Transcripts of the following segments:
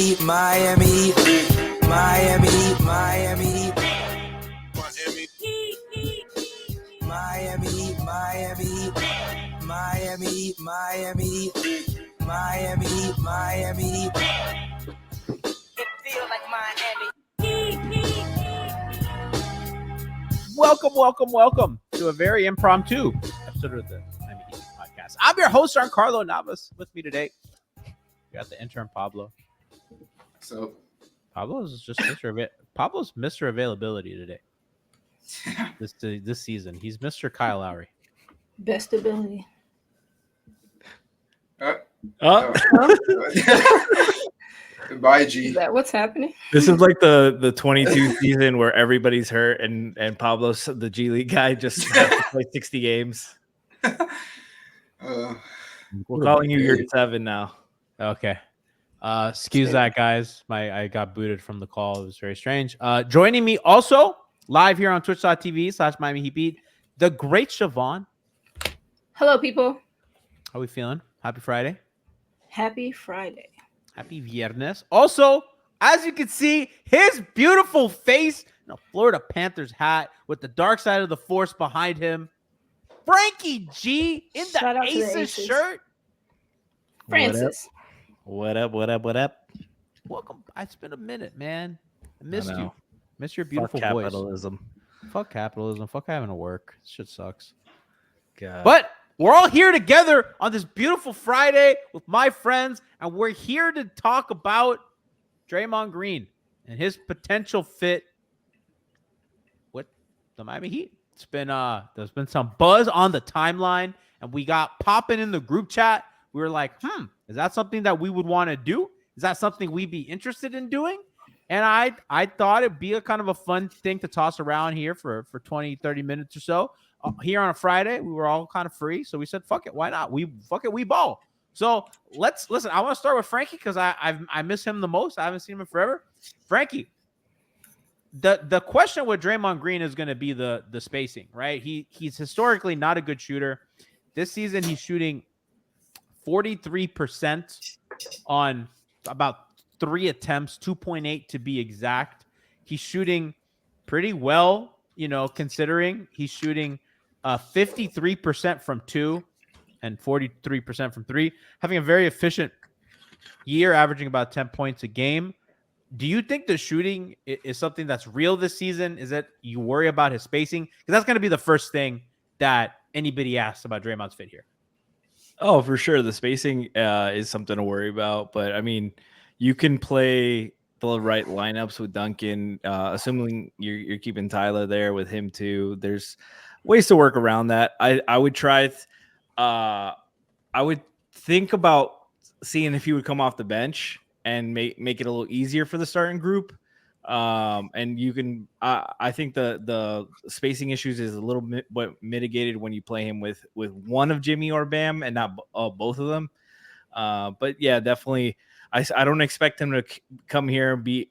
Miami. It feels like Miami. Welcome to a very impromptu episode of the Miami Heat podcast. I'm your host, Giancarlo Navas. With me today, we got the intern Pablo. So Pablo's just Pablo's Mr. Availability today. This season, he's Mr. Kyle Lowry. Best ability. Goodbye, G. Is that what's happening? This is like the 22 season where everybody's hurt and Pablo's the G League guy just has to play 60 games. We're calling you year 7 now. Okay. Excuse that, guys. I got booted from the call. It was very strange. Joining me also live here on twitch.tv/Miami Heat Beat, the great Siobhan. Hello, people. How we feeling? Happy Friday. Happy Friday. Happy Viernes. Also, as you can see, his beautiful face in a Florida Panthers hat with the dark side of the force behind him. Franky G in Shout the out to the Aces Aces. shirt. Francis. What up? Welcome. It's been a minute, man. I missed know. you. Miss your beautiful Fuck voice. capitalism. Fuck capitalism. Fuck having to work. This shit sucks. God. But we're all here together on this beautiful Friday with my friends, and we're here to talk about Draymond Green and his potential fit with the Miami Heat. It's been there's been some buzz on the timeline, and we got popping in the group chat. We were like, is that something that we would want to do? Is that something we'd be interested in doing? And I thought it'd be a kind of a fun thing to toss around here for 20, 30 minutes or so. Here on a Friday, we were all kind of free, so we said, "Fuck it, why not? We ball." So let's listen. I want to start with Franky because I miss him the most. I haven't seen him in forever. Franky, the question with Draymond Green is going to be the spacing, right? He's historically not a good shooter. This season, he's shooting 43% on about 3 attempts, 2.8 to be exact. He's shooting pretty well, considering he's shooting 53% from 2 and 43% from 3, having a very efficient year, averaging about 10 points a game. Do you think the shooting is something that's real this season? Is it you worry about his spacing? Because that's going to be the first thing that anybody asks about Draymond's fit here. Oh, for sure. The spacing is something to worry about. But, I mean, you can play the right lineups with Duncan, assuming you're keeping Tyler there with him too. There's ways to work around that. I would try. I would think about seeing if he would come off the bench and make it a little easier for the starting group. And you can. I think the spacing issues is a little bit mitigated when you play him with one of Jimmy or Bam and not both of them. But yeah, definitely. I don't expect him to come here and be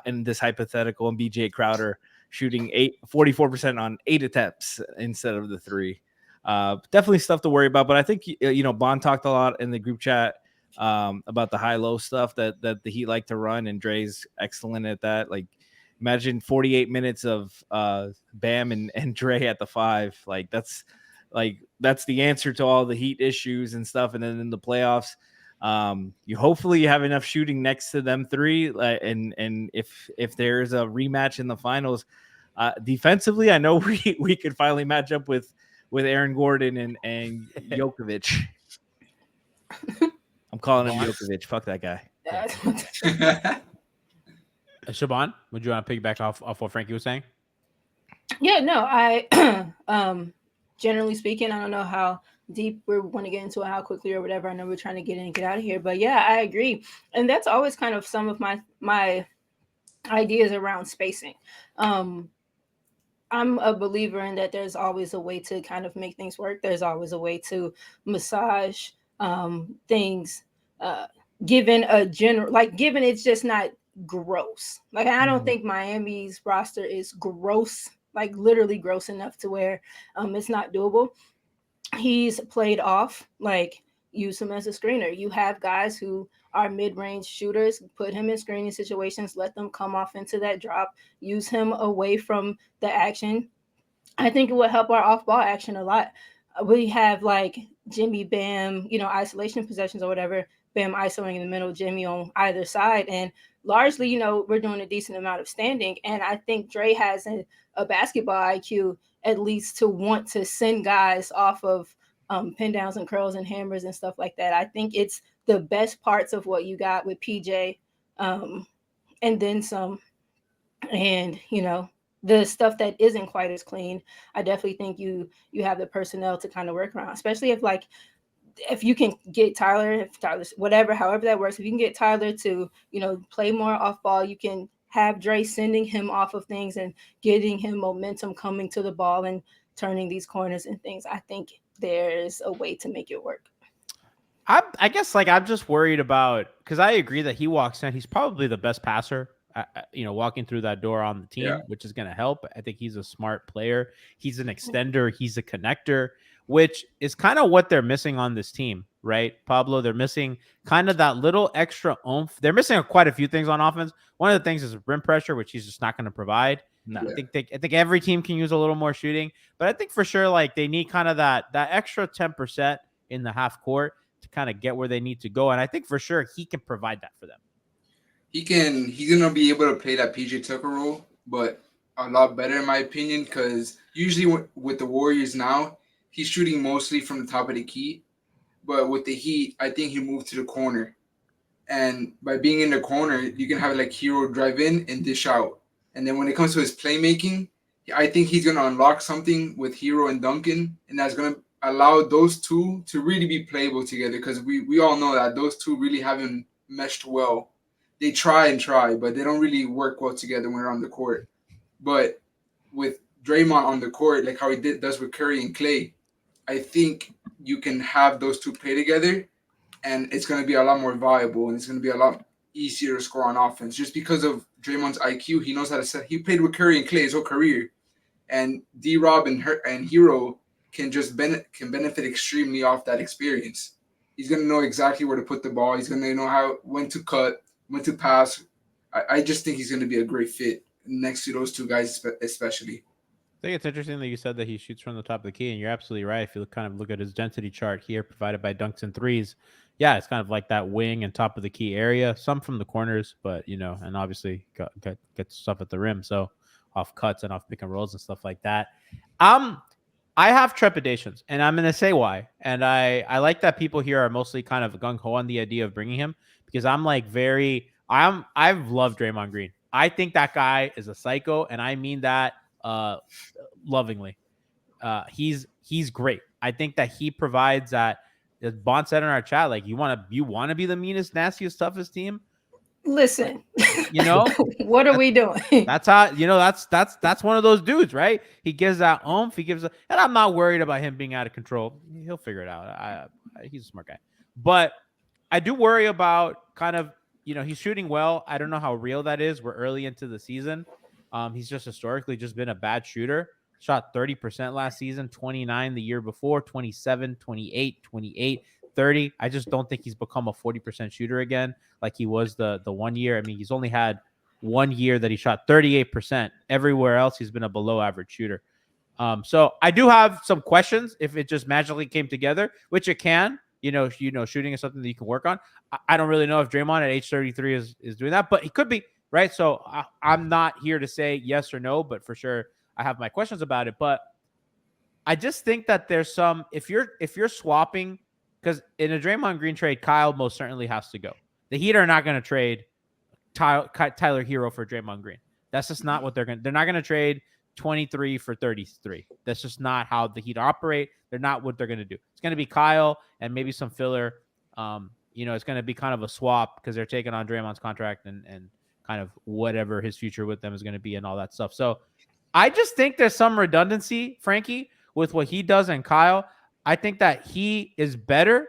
in this hypothetical and be Jay Crowder shooting 44% on 8 attempts instead of the 3. Definitely stuff to worry about. But I think Bond talked a lot in the group chat about the high-low stuff that the Heat like to run, and Dray's excellent at that. Like, imagine 48 minutes of Bam and Dray at the 5. That's the answer to all the Heat issues and stuff. And then in the playoffs, you hopefully have enough shooting next to them 3, and if there's a rematch in the finals, defensively, I know we could finally match up with Aaron Gordon and Jokovic. I'm calling him Jokovic. Fuck that guy. Siobhan, would you want to piggyback off what Franky was saying? Yeah, no, I generally speaking, I don't know how deep we want to get into it, how quickly or whatever. I know we're trying to get in and get out of here, but yeah, I agree. And that's always kind of some of my ideas around spacing. I'm a believer in that there's always a way to kind of make things work. There's always a way to massage things, given it's just not gross. Like, I don't think Miami's roster is gross, like literally gross enough to where it's not doable. He's played off like use him as a screener. You have guys who are mid-range shooters, put him in screening situations, let them come off into that drop, use him away from the action. I think it would help our off-ball action a lot. We have like Jimmy, Bam, isolation possessions or whatever. Bam isolating in the middle, Jimmy on either side, and largely, we're doing a decent amount of standing. And I think Dray has a basketball IQ at least to want to send guys off of pin downs and curls and hammers and stuff like that. I think it's the best parts of what you got with PJ, and then some. And the stuff that isn't quite as clean, I definitely think you have the personnel to kind of work around, especially if you can get Tyler, whatever, however that works, if you can get Tyler to, play more off ball, you can have Dre sending him off of things and getting him momentum coming to the ball and turning these corners and things. I think there's a way to make it work. I guess I'm just worried about, because I agree that he walks in, he's probably the best passer, walking through that door on the team, which is going to help. I think he's a smart player. He's an extender. He's a connector, which is kind of what they're missing on this team, right, Pablo? They're missing kind of that little extra oomph. They're missing quite a few things on offense. One of the things is rim pressure, which he's just not going to provide. No. I think every team can use a little more shooting, but I think for sure they need kind of that extra 10% in the half court to kind of get where they need to go. And I think for sure he can provide that for them. He's going to be able to play that PJ Tucker role, but a lot better in my opinion, because usually with the Warriors now, he's shooting mostly from the top of the key. But with the Heat, I think he moved to the corner. And by being in the corner, you can have Hero drive in and dish out. And then when it comes to his playmaking, I think he's going to unlock something with Hero and Duncan, and that's going to allow those two to really be playable together, because we all know that those two really haven't meshed well. They try, but they don't really work well together when they're on the court. But with Draymond on the court, like how he does with Curry and Clay, I think you can have those two play together, and it's going to be a lot more viable, and it's going to be a lot easier to score on offense. Just because of Draymond's IQ, he knows how to set. He played with Curry and Clay his whole career, and D-Rob and Hero can benefit extremely off that experience. He's going to know exactly where to put the ball. He's going to know when to cut, when to pass. I just think he's going to be a great fit next to those two guys, especially. I think it's interesting that you said that he shoots from the top of the key, and you're absolutely right. If you look at his density chart here, provided by dunks and threes, yeah, it's kind of like that wing and top of the key area. Some from the corners, but and obviously get stuff at the rim, so off cuts and off pick and rolls and stuff like that. I have trepidations, and I'm going to say why. And I like that people here are mostly kind of gung-ho on the idea of bringing him, because I'm I've loved Draymond Green. I think that guy is a psycho, and I mean that lovingly. He's great. I think that he provides that, as Bond said in our chat, you want to be the meanest, nastiest, toughest team. Listen, what are we doing? That's how, that's one of those dudes, right? He gives that oomph. And I'm not worried about him being out of control. He'll figure it out. He's a smart guy, but I do worry about kind of, he's shooting well. I don't know how real that is. We're early into the season. He's just historically just been a bad shooter. Shot 30% last season, 29 the year before, 27, 28, 28. 30. I just don't think he's become a 40% shooter again like he was the 1 year. I mean, he's only had 1 year that he shot 38%. Everywhere else, he's been a below average shooter. So I do have some questions if it just magically came together, which it can. Shooting is something that you can work on. I don't really know if Draymond at age 33 is doing that, but he could be, right? So I'm not here to say yes or no, but for sure I have my questions about it. But I just think that there's some, if you're swapping, because in a Draymond Green trade, Kyle most certainly has to go. The Heat are not going to trade Tyler Hero for Draymond Green. That's just not what they're not going to trade 23 for 33. That's just not how the Heat operate. They're not what they're going to do. It's going to be Kyle and maybe some filler. It's going to be kind of a swap because they're taking on Draymond's contract and kind of whatever his future with them is going to be and all that stuff. So I just think there's some redundancy, Frankie, with what he does and Kyle. I think that he is better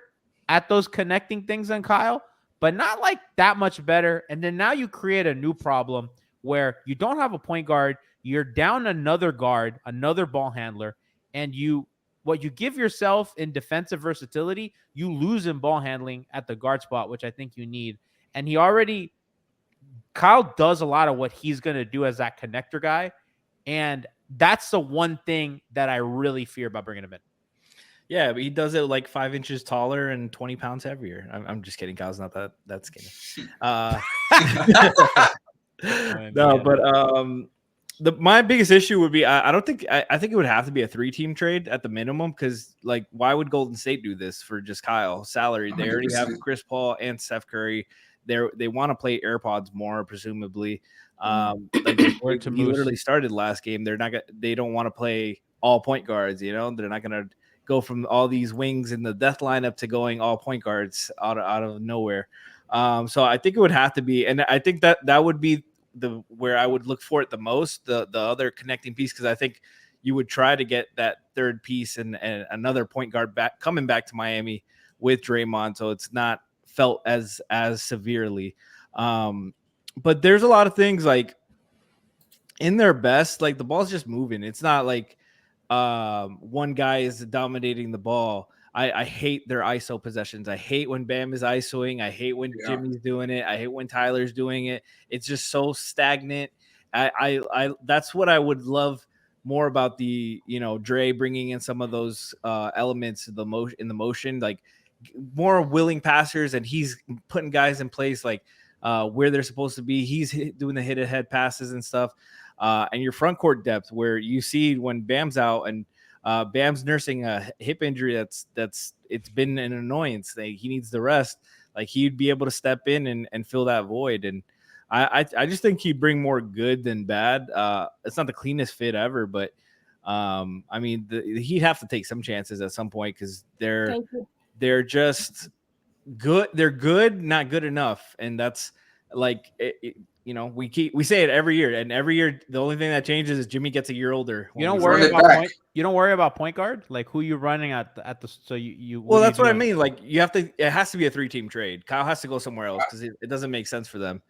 at those connecting things than Kyle, but not that much better. And then now you create a new problem where you don't have a point guard. You're down another guard, another ball handler, and you what you give yourself in defensive versatility, you lose in ball handling at the guard spot, which I think you need. And Kyle does a lot of what he's going to do as that connector guy. And that's the one thing that I really fear about bringing him in. Yeah, but he does it like 5 inches taller and 20 pounds heavier. I'm just kidding. Kyle's not that skinny. No, but my biggest issue would be I think it would have to be a 3-team trade at the minimum, because like why would Golden State do this for just Kyle salary? They already have Chris Paul and Steph Curry. They want to play AirPods more, presumably. Like he literally started last game. They don't want to play all point guards. They're not gonna go from all these wings in the death lineup to going all point guards out of nowhere. So I think it would have to be, and I think that would be where I would look for it the most, the other connecting piece, because I think you would try to get that third piece and another point guard coming back to Miami with Draymond, so it's not felt as severely. But there's a lot of things like in their best, like the ball's just moving. It's not like one guy is dominating the ball. I hate their ISO possessions. I hate when Bam is ISOing. I hate when Jimmy's doing it. I hate when Tyler's doing it. It's just so stagnant. I that's what I would love more about the Dray bringing in some of those elements of the motion, like more willing passers, and he's putting guys in place like where they're supposed to be. He's doing the hit ahead passes and stuff. And your front court depth, where you see when Bam's out and Bam's nursing a hip injury that's it's been an annoyance. He needs the rest. Like he'd be able to step in and fill that void. And I just think he'd bring more good than bad. It's not the cleanest fit ever, but I mean he'd have to take some chances at some point, because they're just good. They're good, not good enough, and that's like we say it every year, and every year the only thing that changes is Jimmy gets a year older. You don't worry about point guard, like who you running at the so you. Well, that's what I mean. Like you have to. It has to be a 3-team trade. Kyle has to go somewhere else because it doesn't make sense for them.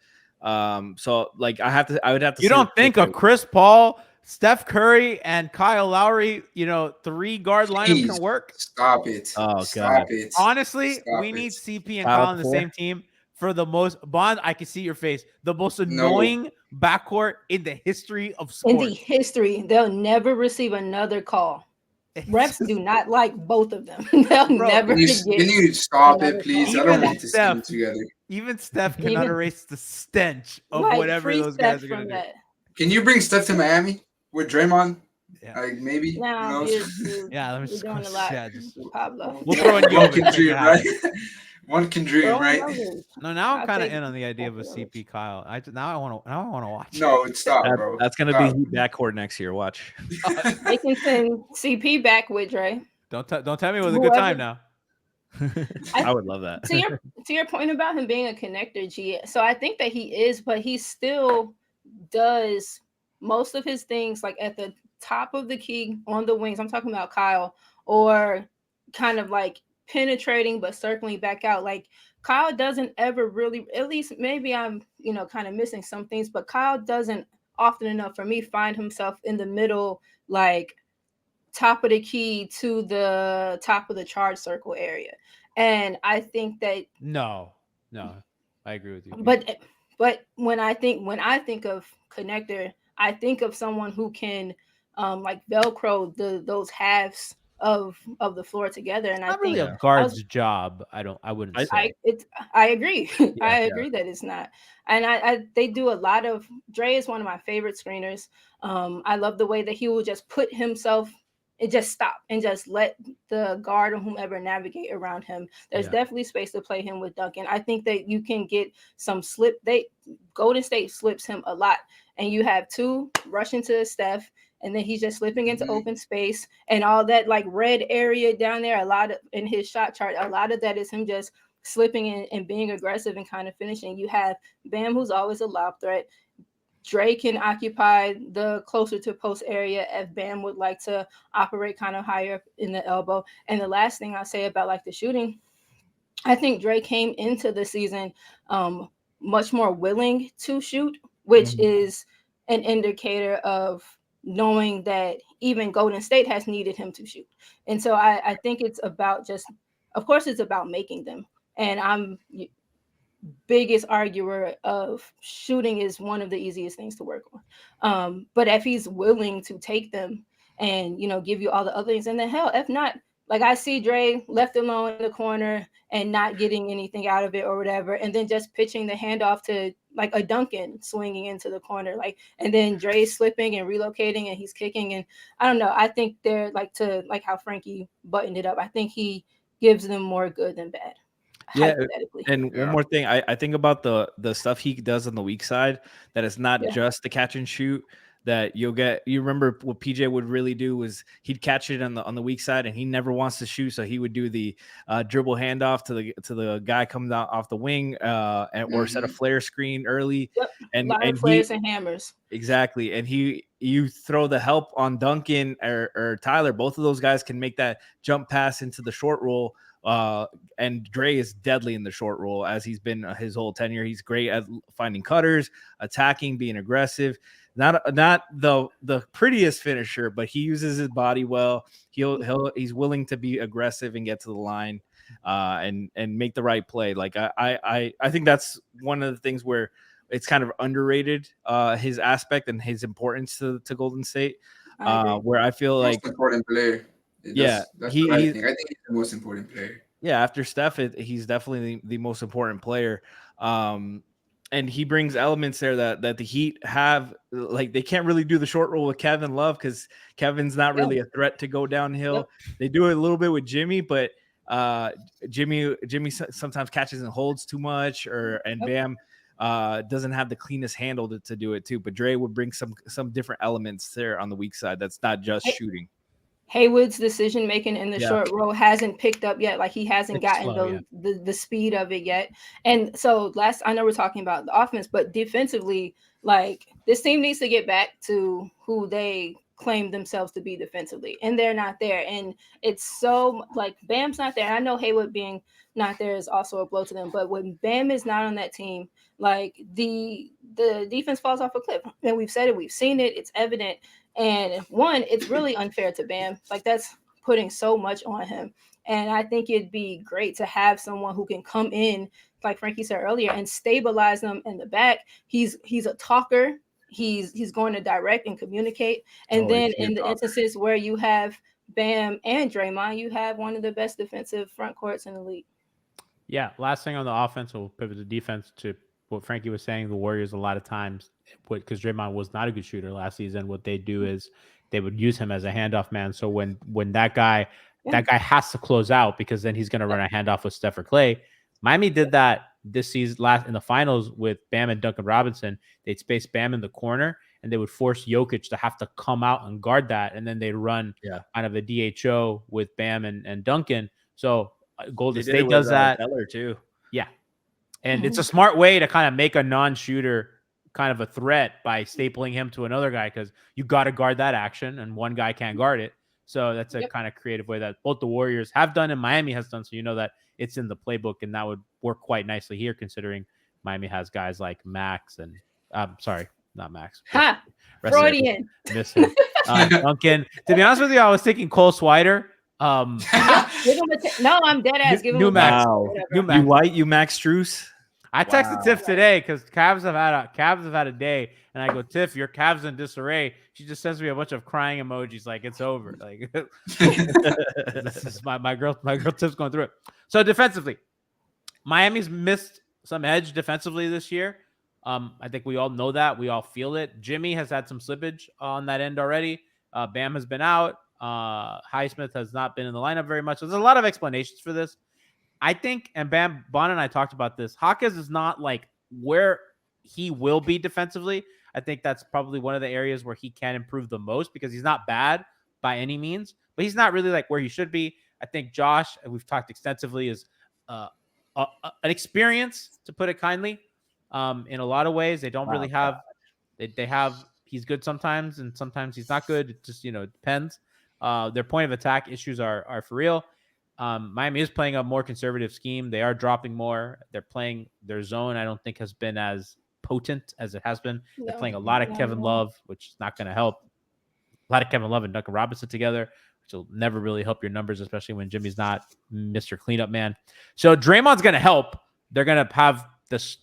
So like I would have to. You don't think of Chris Paul, Steph Curry, and Kyle Lowry, 3 guard lineup can work? Stop it. Oh, Stop God. it. Honestly, we need CP and Kyle on the same team for the most Bond. I can see your face. The most annoying backcourt in the history of sports. In the history, they'll never receive another call. Refs do not like both of them. They'll never. Can you stop it, please? I don't want to see them together. Even Steph cannot erase the stench of whatever those guys are going to do. Can you bring Steph to Miami with Draymond? Yeah. Like maybe. No, yeah, let me just doing a lot. Pablo. We'll throw in One can dream, right? One can dream, right? No, now I'm kind of in on the idea of a CP Kyle. Now I want to watch. No, it's stop, bro. That's gonna be backcourt next year. Watch. They can send CP back with Dray. Don't tell me it was a good time now. I would love that. To your point about him being a connector, G. So I think that he is, but he still does most of his things like at the top of the key on the wings. I'm talking about Kyle, or kind of like penetrating but circling back out. Like Kyle doesn't ever really, at least maybe I'm kind of missing some things, but Kyle doesn't often enough for me find himself in the middle, like top of the key to the top of the charge circle area. And I think that no, I agree with you. But when I think of connector, I think of someone who can like Velcro those halves of the floor together. And I think a guard's job. I wouldn't say. I agree. Yeah, I agree that it's not. And they do a lot of. Dray is one of my favorite screeners. I love the way that he will just put himself and just stop and just let the guard or whomever navigate around him. There's definitely space to play him with Duncan. I think that you can get some slip. Golden State slips him a lot, and you have 2 rushing to Steph, and then he's just slipping into open space and all that like red area down there. A lot of in his shot chart, a lot of that is him just slipping in and being aggressive and kind of finishing. You have Bam, who's always a lob threat. Dray can occupy the closer to post area if Bam would like to operate kind of higher up in the elbow. And the last thing I'll say about like the shooting, I think Dray came into the season much more willing to shoot, which is an indicator of knowing that even Golden State has needed him to shoot. And so I think it's about just, of course, it's about making them. And I'm biggest arguer of shooting is one of the easiest things to work on. But if he's willing to take them and, you know, give you all the other things, and then hell, if not, like I see Dray left alone in the corner and not getting anything out of it or whatever, and then just pitching the handoff to like a Duncan swinging into the corner, like, and then Dre slipping and relocating and he's kicking. And I don't know. I think they're like, to like how Franky buttoned it up. I think he gives them more good than bad. Yeah, Hypothetically. and one more thing, I think about the stuff he does on the weak side, that it's not just the catch and shoot that you'll get. You remember what PJ would really do was he'd catch it on the weak side, and he never wants to shoot, so he would do the dribble handoff to the guy coming out off the wing, or set a flare screen early, and a lot of flares and hammers. Exactly, and you throw the help on Duncan or Tyler. Both of those guys can make that jump pass into the short roll. And Dray is deadly in the short roll, as he's been his whole tenure. He's great at finding cutters, attacking, being aggressive. Not the prettiest finisher, but he uses his body well. He's willing to be aggressive and get to the line, and make the right play. Like I think that's one of the things where it's kind of underrated, his aspect and his importance to Golden State, where I feel like most important player. That's what I think. I think he's the most important player. Yeah, after Steph, he's definitely the most important player. And he brings elements there that the Heat have. Like, they can't really do the short roll with Kevin Love because Kevin's not really a threat to go downhill. They do it a little bit with Jimmy, but Jimmy sometimes catches and holds too much, and Bam doesn't have the cleanest handle to do it too. But Dre would bring some different elements there on the weak side. That's not just shooting. Haywood's decision making in the short roll hasn't picked up yet. Like, he hasn't gotten the speed of it yet. And so I know we're talking about the offense, but defensively, like, this team needs to get back to who they claim themselves to be defensively, and they're not there. And it's so, like, Bam's not there. And I know Haywood being not there is also a blow to them, but when Bam is not on that team, like, the defense falls off a cliff. And we've said it, we've seen it, it's evident. And one, it's really unfair to Bam. Like, that's putting so much on him. And I think it'd be great to have someone who can come in, like Franky said earlier, and stabilize them in the back. He's a talker. He's going to direct and communicate. And then in the instances where you have Bam and Draymond, you have one of the best defensive front courts in the league. Yeah. Last thing on the offense, we'll pivot to defense to what Franky was saying. The Warriors, a lot of times, because Draymond was not a good shooter last season, what they do is they would use him as a handoff man. So when that guy has to close out, because then he's going to run a handoff with Steph or Clay. Miami did that this season in the finals with Bam and Duncan Robinson. They'd space Bam in the corner, and they would force Jokic to have to come out and guard that, and then they'd run kind of a DHO with Bam and Duncan. So Golden State does that. Teller too. Yeah. And it's a smart way to kind of make a non-shooter kind of a threat by stapling him to another guy, because you got to guard that action and one guy can't guard it. So that's a kind of creative way that both the Warriors have done and Miami has done. So you know that it's in the playbook, and that would work quite nicely here, considering Miami has guys like Max and sorry, not Max. Freudian. Duncan. To be honest with you, I was thinking Cole Swider. No, I'm dead ass. Give him New Max. You Max Strus. I texted Tiff today because Cavs have had a day, and I go, Tiff, your Cavs in disarray. She just sends me a bunch of crying emojis, like it's over. Like this is my girl Tiff's going through it. So defensively, Miami's missed some edge defensively this year. I think we all know that. We all feel it. Jimmy has had some slippage on that end already. Bam has been out. Highsmith has not been in the lineup very much. So there's a lot of explanations for this. I think, and Bon and I talked about this, Hawkins is not like where he will be defensively. I think that's probably one of the areas where he can improve the most, because he's not bad by any means, but he's not really like where he should be. I think Josh, and we've talked extensively, is an experience, to put it kindly. In a lot of ways, they don't really have, they have, he's good sometimes, and sometimes he's not good. It just, depends. Their point of attack issues are for real. Miami is playing a more conservative scheme. They are dropping more. They're playing their zone. I don't think has been as potent as it has been. They're playing a lot of Kevin Love, which is not going to help. a lot of Kevin Love and Duncan Robinson together, which will never really help your numbers, especially when Jimmy's not Mr. Cleanup Man. So Draymond's going to help. They're going to have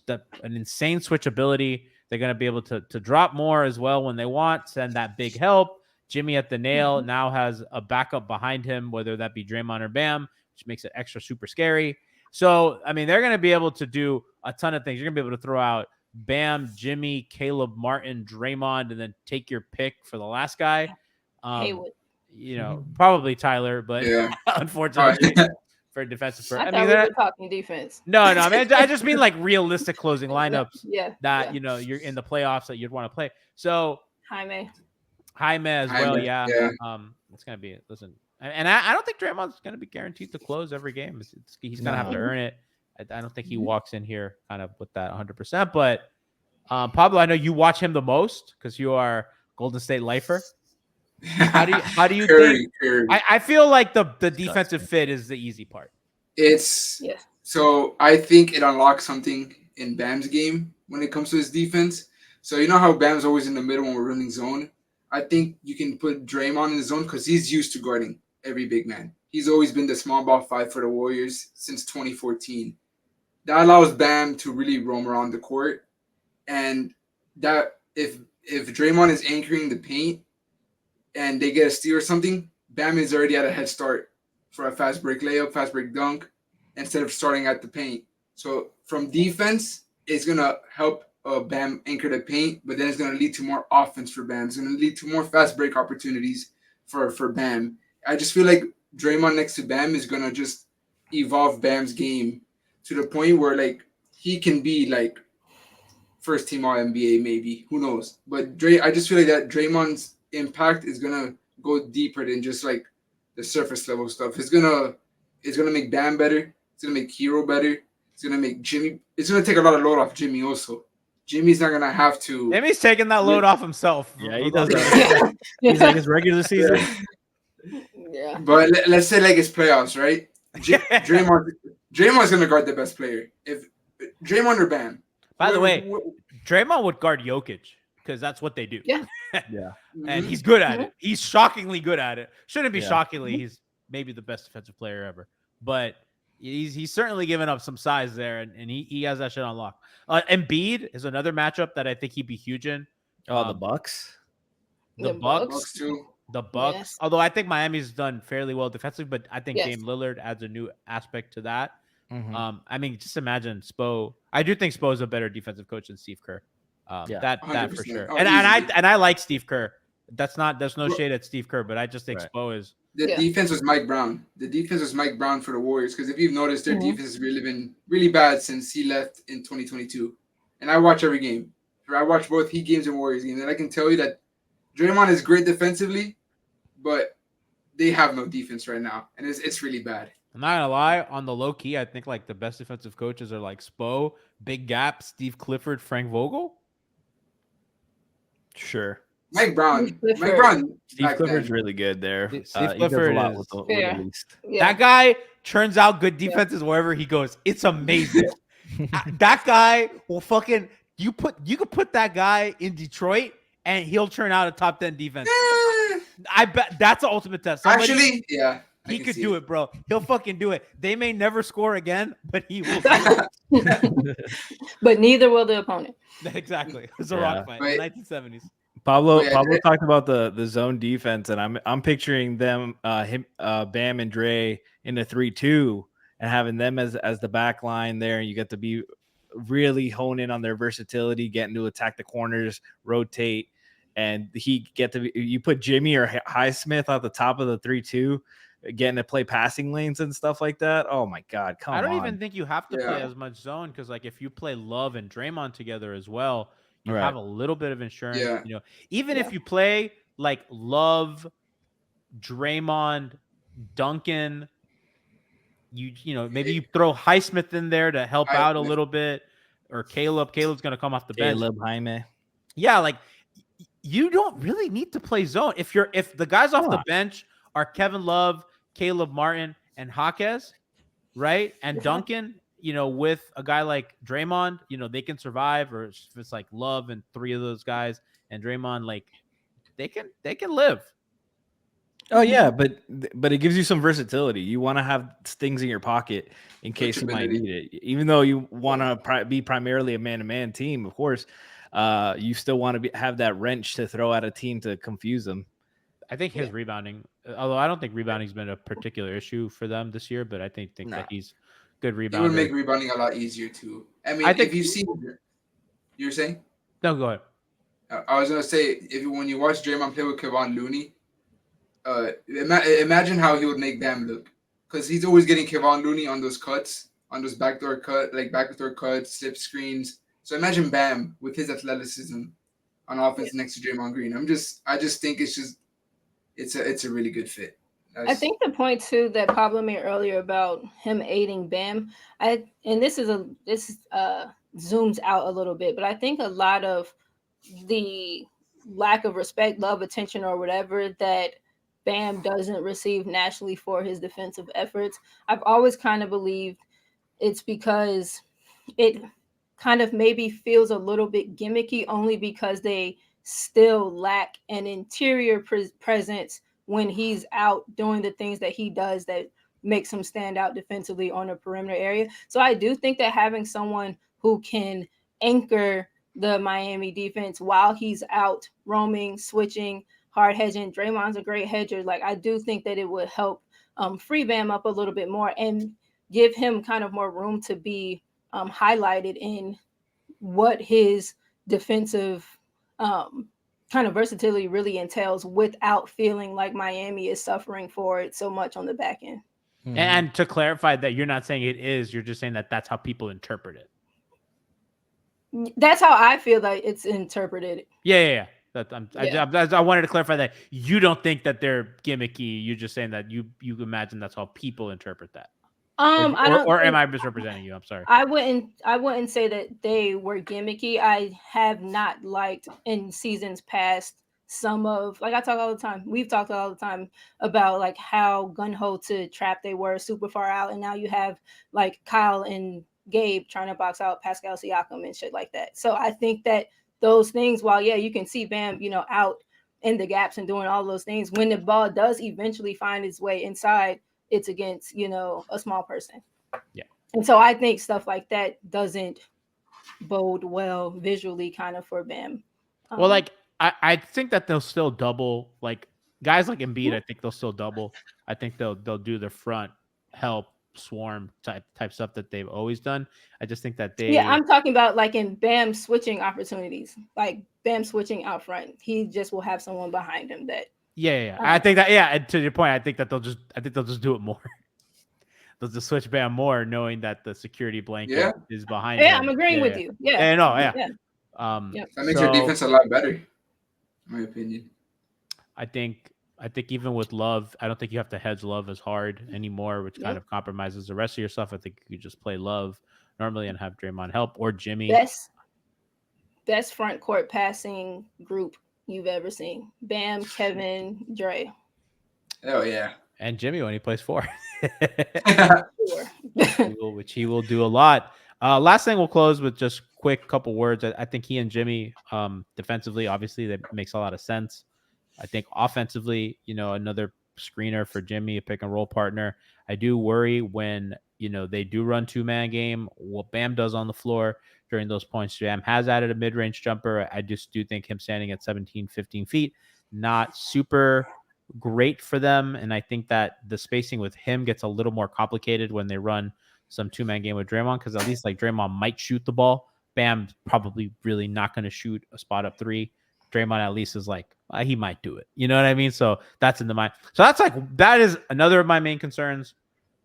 an insane switchability. They're going to be able to drop more as well when they want, send that big help. Jimmy at the nail now has a backup behind him, whether that be Draymond or Bam, which makes it extra super scary. So, I mean, they're going to be able to do a ton of things. You're going to be able to throw out Bam, Jimmy, Caleb, Martin, Draymond, and then take your pick for the last guy. Haywood. You know, probably Tyler, but unfortunately for defensive. I thought we were talking defense. No, I mean, I just mean like realistic closing lineups. That you know you're in the playoffs that you'd want to play. So Jaime as well, yeah. It's gonna be and I don't think Draymond's gonna be guaranteed to close every game. He's gonna have to earn it. I don't think he walks in here kind of with that 100%. But Pablo, I know you watch him the most because you are Golden State lifer. How do you think? I feel like the defensive fit is the easy part. So I think it unlocks something in Bam's game when it comes to his defense. So you know how Bam's always in the middle when we're running zone? I think you can put Draymond in the zone because he's used to guarding every big man. He's always been the small ball 5 for the Warriors since 2014. That allows Bam to really roam around the court. And that if Draymond is anchoring the paint and they get a steal or something, Bam is already at a head start for a fast break layup, fast break dunk, instead of starting at the paint. So from defense, it's going to help Bam anchor the paint, but then it's going to lead to more offense for Bam. It's going to lead to more fast break opportunities for Bam. I just feel like Draymond next to Bam is going to just evolve Bam's game to the point where like he can be like first team All NBA maybe. Who knows? But I just feel like that Draymond's impact is going to go deeper than just like the surface level stuff. It's gonna make Bam better. It's gonna make Hero better. It's gonna make Jimmy. It's gonna take a lot of load off Jimmy also. Jimmy's not gonna have to. Jimmy's taking that load off himself. Yeah, he does that. He's like his regular season. Yeah. But let's say like it's playoffs, right? Draymond's gonna guard the best player. If Draymond or Bam. By the way, Draymond would guard Jokic because that's what they do. Yeah. Yeah. And he's good at it. He's shockingly good at it. Shouldn't be shockingly. He's maybe the best defensive player ever. But he's certainly given up some size there, and he has that shit on lock. Embiid is another matchup that I think he'd be huge in. The Bucks. The Bucks too. The Bucks. Yes. Although I think Miami's done fairly well defensively, but I think Yes. Dame Lillard adds a new aspect to that. Mm-hmm. I mean, just imagine Spo. I do think Spo is a better defensive coach than Steve Kerr. That for sure. Oh, and I like Steve Kerr. There's no shade at Steve Kerr, but I just think Spo is. The defense was Mike Brown. The defense was Mike Brown for the Warriors because if you've noticed, their defense has really been really bad since he left in 2022. And I watch every game. I watch both Heat games and Warriors games, and I can tell you that Draymond is great defensively, but they have no defense right now, and it's really bad. I'm not gonna lie, on the low key, I think like the best defensive coaches are like Spo, Big Gap, Steve Clifford, Frank Vogel. Sure. Mike Brown. Steve Clifford's really good there. Steve Clifford is with the least. That guy turns out good defenses wherever he goes. It's amazing. That guy will fucking you could put that guy in Detroit and he'll turn out a top 10 defense. I bet that's the ultimate test. Actually, yeah. He could do it, bro. He'll fucking do it. They may never score again, but he will. But neither will the opponent. Exactly. It's a rock fight. In the 1970s. Pablo talked about the zone defense, and I'm picturing them, Bam and Dray in a 3-2, and having them as the back line there, and you get to be really hone in on their versatility, getting to attack the corners, rotate, and you put Jimmy or Highsmith at the top of the 3-2, getting to play passing lanes and stuff like that. Oh my God, come on! I don't even think you have to play as much zone because, like, if you play Love and Draymond together as well, you have a little bit of insurance. Yeah. You know, even if you play like Love, Draymond, Duncan, you know maybe you throw Highsmith in there to help out a little bit, or Caleb. Caleb's going to come off the bench. Jaime. Yeah, like you don't really need to play zone if the guys off the bench are Kevin Love, Caleb Martin, and Jaquez, right? And Duncan, you know, with a guy like Draymond, you know, they can survive. Or if it's like Love and three of those guys and Draymond, like they can live. Oh yeah, but it gives you some versatility. You want to have things in your pocket in case you might need it. Even though you want to be primarily a man-to-man team, of course, you still want to have that wrench to throw at a team to confuse them. I think his rebounding, although I don't think rebounding's been a particular issue for them this year, but I think that he's good rebounder. It would make rebounding a lot easier too. I mean, if you see, you're saying? No, go ahead. I was gonna say when you watch Draymond play with Kevon Looney, imagine how he would make Bam look, because he's always getting Kevon Looney on those cuts, on those backdoor cuts, slip screens. So imagine Bam with his athleticism on offense next to Draymond Green. I just think it's a really good fit. I think the point too that Pablo made earlier about him aiding Bam, and this zooms out a little bit, but I think a lot of the lack of respect, love, attention, or whatever that Bam doesn't receive nationally for his defensive efforts, I've always kind of believed it's because it kind of maybe feels a little bit gimmicky, only because they still lack an interior presence when he's out doing the things that he does that makes him stand out defensively on a perimeter area. So I do think that having someone who can anchor the Miami defense while he's out roaming, switching, hard hedging. Draymond's a great hedger. Like, I do think that it would help free Bam up a little bit more and give him kind of more room to be highlighted in what his defensive kind of versatility really entails, without feeling like Miami is suffering for it so much on the back end. Mm-hmm. And to clarify that, you're not saying it is, you're just saying that that's how people interpret it. That's how I feel like it's interpreted. Yeah. I wanted to clarify that you don't think that they're gimmicky. You're just saying that you imagine that's how people interpret that. Or am I misrepresenting you? I'm sorry. I wouldn't say that they were gimmicky. I have not liked in seasons past some of, like, I talk all the time. We've talked all the time about like how gun-ho to trap they were, super far out, and now you have like Kyle and Gabe trying to box out Pascal Siakam and shit like that. So I think that those things, while you can see Bam, out in the gaps and doing all those things, when the ball does eventually find its way inside, it's against, a small person. Yeah. And so I think stuff like that doesn't bode well visually kind of for Bam. Well, like, I think that they'll still double, like guys like Embiid. I think they'll still double. I think they'll do the front help swarm type stuff that they've always done. I just think that I'm talking about like in Bam switching opportunities, like Bam switching out front. He just will have someone behind him that. Yeah. I think that, and to your point, I think they'll just do it more. They'll just switch Bam more, knowing that the security blanket is behind him. Yeah, I'm agreeing with you. Yeah. That makes your defense a lot better, in my opinion. I think even with Love, I don't think you have to hedge Love as hard anymore, which kind of compromises the rest of your stuff. I think you just play Love normally and have Draymond help, or Jimmy. Best front court passing group you've ever seen. Bam, Kevin, Dray. Oh yeah. And Jimmy when he plays 4. which he will do a lot. Last thing, we'll close with just quick couple words. I think he and Jimmy defensively, obviously, that makes a lot of sense. I think offensively, another screener for Jimmy, a pick and roll partner. I do worry when, they do run 2-man game, what Bam does on the floor during those points. Bam has added a mid-range jumper. I just do think him standing at 17, 15 feet, not super great for them. And I think that the spacing with him gets a little more complicated when they run some 2-man game with Draymond, because at least like Draymond might shoot the ball. Bam's probably really not going to shoot a spot up 3. Draymond at least is like, he might do it. You know what I mean? So that's in the mind. So that is another of my main concerns.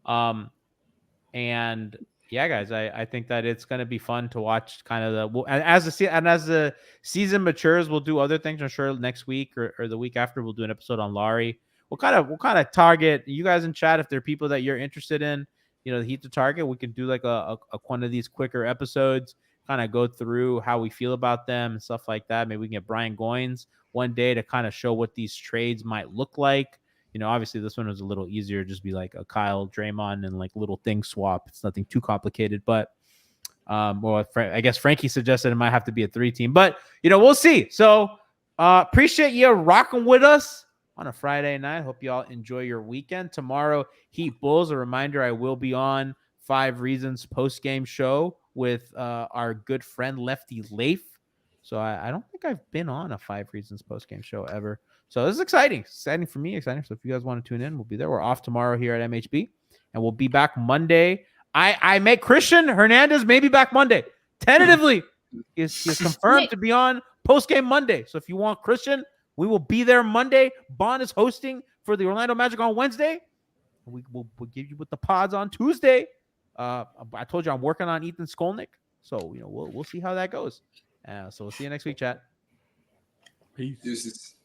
And yeah, guys, I think that it's going to be fun to watch kind of as the season matures, we'll do other things. I'm sure next week or the week after we'll do an episode on Larry. We'll kind of target you guys in chat. If there are people that you're interested in, the Heat to target, we can do like a one of these quicker episodes, kind of go through how we feel about them and stuff like that. Maybe we can get Brian Goins one day to kind of show what these trades might look like. Obviously this one was a little easier, just be like a Kyle, Draymond, and like little thing swap. It's nothing too complicated, but I guess Frankie suggested it might have to be a 3-team, but we'll see. So appreciate you rocking with us on a Friday night. Hope you all enjoy your weekend. Tomorrow, Heat Bulls. A reminder, I will be on 5 Reasons post-game show with our good friend Lefty Leif. So I don't think I've been on a 5 Reasons post-game show ever. So this is exciting. Exciting for me. Exciting. So if you guys want to tune in, we'll be there. We're off tomorrow here at MHB. And we'll be back Monday. I make Christian Hernandez maybe back Monday. Tentatively, is confirmed to be on post-game Monday. So if you want Christian, we will be there Monday. Bond is hosting for the Orlando Magic on Wednesday. We'll give you with the pods on Tuesday. I told you I'm working on Ethan Skolnick. So, we'll see how that goes. So we'll see you next week, chat. Peace. Deuces.